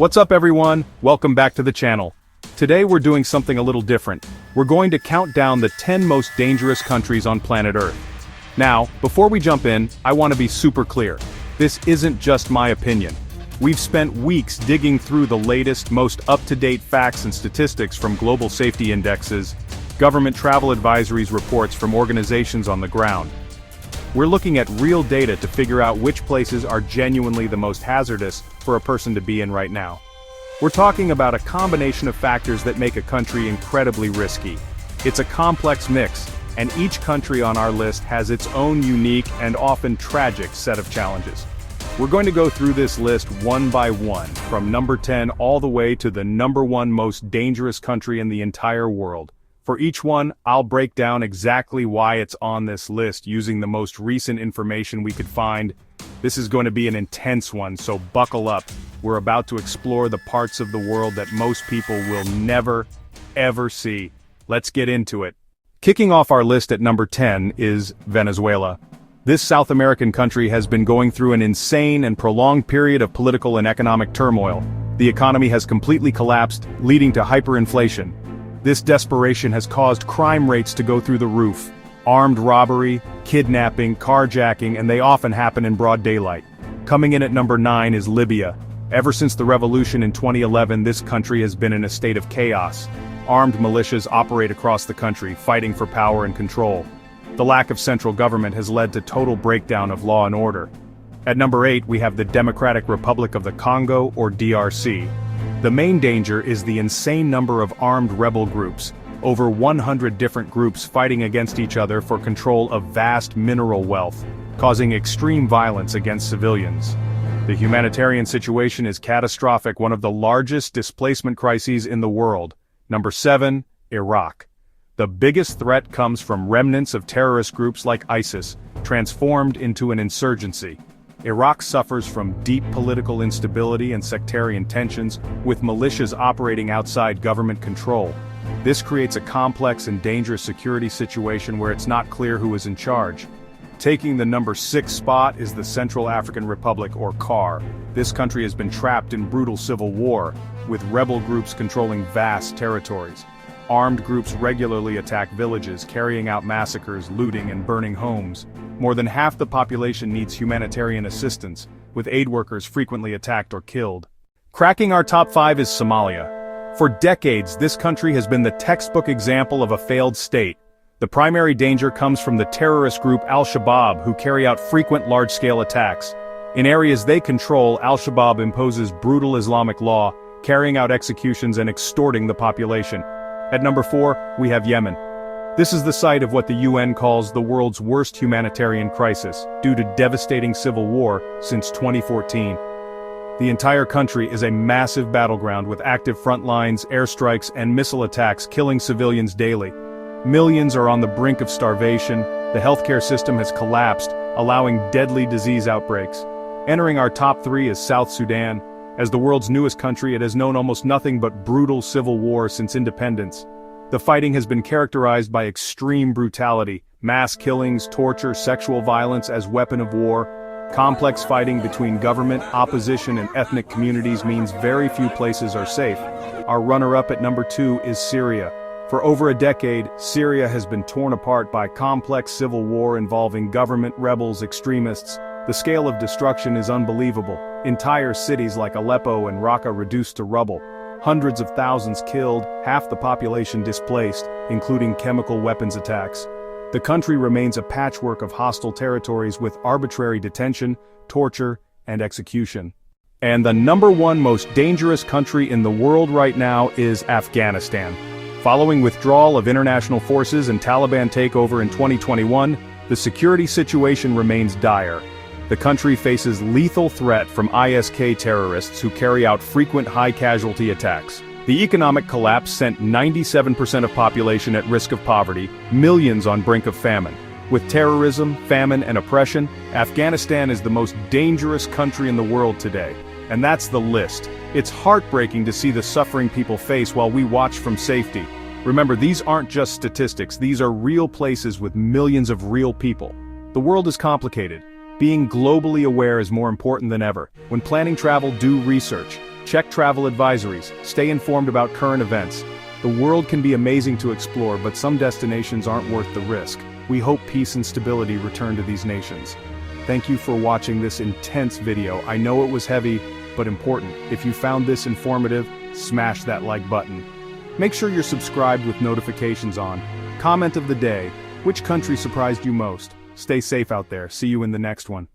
What's up everyone? Welcome back to the channel. Today we're doing something a little different. We're going to count down the 10 most dangerous countries on planet Earth. Now, before we jump in, I want to be super clear. This isn't just my opinion. We've spent weeks digging through the latest, most up-to-date facts and statistics from global safety indexes, government travel advisories reports from organizations on the ground. We're looking at real data to figure out which places are genuinely the most hazardous for a person to be in right now. We're talking about a combination of factors that make a country incredibly risky. It's a complex mix, and each country on our list has its own unique and often tragic set of challenges. We're going to go through this list one by one, from number 10 all the way to the number 1 most dangerous country in the entire world. For each one, I'll break down exactly why it's on this list using the most recent information we could find. This is going to be an intense one, so buckle up. We're about to explore the parts of the world that most people will never, ever see. Let's get into it. Kicking off our list at number 10 is Venezuela. This South American country has been going through an insane and prolonged period of political and economic turmoil. The economy has completely collapsed, leading to hyperinflation. This desperation has caused crime rates to go through the roof. Armed robbery, kidnapping, carjacking, and they often happen in broad daylight. Coming in at number 9 is Libya. Ever since the revolution in 2011, this country has been in a state of chaos. Armed militias operate across the country, fighting for power and control. The lack of central government has led to total breakdown of law and order. At number 8, we have the Democratic Republic of the Congo, or DRC. The main danger is the insane number of armed rebel groups, over 100 different groups fighting against each other for control of vast mineral wealth, causing extreme violence against civilians. The humanitarian situation is catastrophic, one of the largest displacement crises in the world. Number 7, Iraq. The biggest threat comes from remnants of terrorist groups like ISIS, transformed into an insurgency. Iraq suffers from deep political instability and sectarian tensions, with militias operating outside government control. This creates a complex and dangerous security situation where it's not clear who is in charge. Taking the number 6 spot is the Central African Republic, or CAR. This country has been trapped in brutal civil war, with rebel groups controlling vast territories. Armed groups regularly attack villages, carrying out massacres, looting, and burning homes. More than half the population needs humanitarian assistance, with aid workers frequently attacked or killed. Cracking our top 5 is Somalia. For decades, this country has been the textbook example of a failed state. The primary danger comes from the terrorist group Al-Shabaab, who carry out frequent large-scale attacks. In areas they control, Al-Shabaab imposes brutal Islamic law, carrying out executions and extorting the population. At number 4, we have Yemen. This is the site of what the UN calls the world's worst humanitarian crisis, due to devastating civil war since 2014. The entire country is a massive battleground with active front lines, airstrikes, and missile attacks killing civilians daily. Millions are on the brink of starvation, the healthcare system has collapsed, allowing deadly disease outbreaks. Entering our top 3 is South Sudan. As the world's newest country, it has known almost nothing but brutal civil war since independence. The fighting has been characterized by extreme brutality, mass killings, torture, sexual violence as weapon of war. Complex fighting between government, opposition, and ethnic communities means very few places are safe. Our runner-up at number 2 is Syria. For over a decade, Syria has been torn apart by complex civil war involving government, rebels, extremists. The scale of destruction is unbelievable. Entire cities like Aleppo and Raqqa reduced to rubble. Hundreds of thousands killed, half the population displaced, including chemical weapons attacks. The country remains a patchwork of hostile territories with arbitrary detention, torture, and execution. And the number 1 most dangerous country in the world right now is Afghanistan. Following withdrawal of international forces and Taliban takeover in 2021, the security situation remains dire. The country faces lethal threat from ISK terrorists who carry out frequent high-casualty attacks. The economic collapse sent 97% of population at risk of poverty, millions on brink of famine. With terrorism, famine, and oppression, Afghanistan is the most dangerous country in the world today. And that's the list. It's heartbreaking to see the suffering people face while we watch from safety. Remember, these aren't just statistics, these are real places with millions of real people. The world is complicated. Being globally aware is more important than ever. When planning travel, do research. Check travel advisories, stay informed about current events. The world can be amazing to explore, but some destinations aren't worth the risk. We hope peace and stability return to these nations. Thank you for watching this intense video. I know it was heavy, but important. If you found this informative, smash that like button. Make sure you're subscribed with notifications on. Comment of the day: which country surprised you most? Stay safe out there. See you in the next one.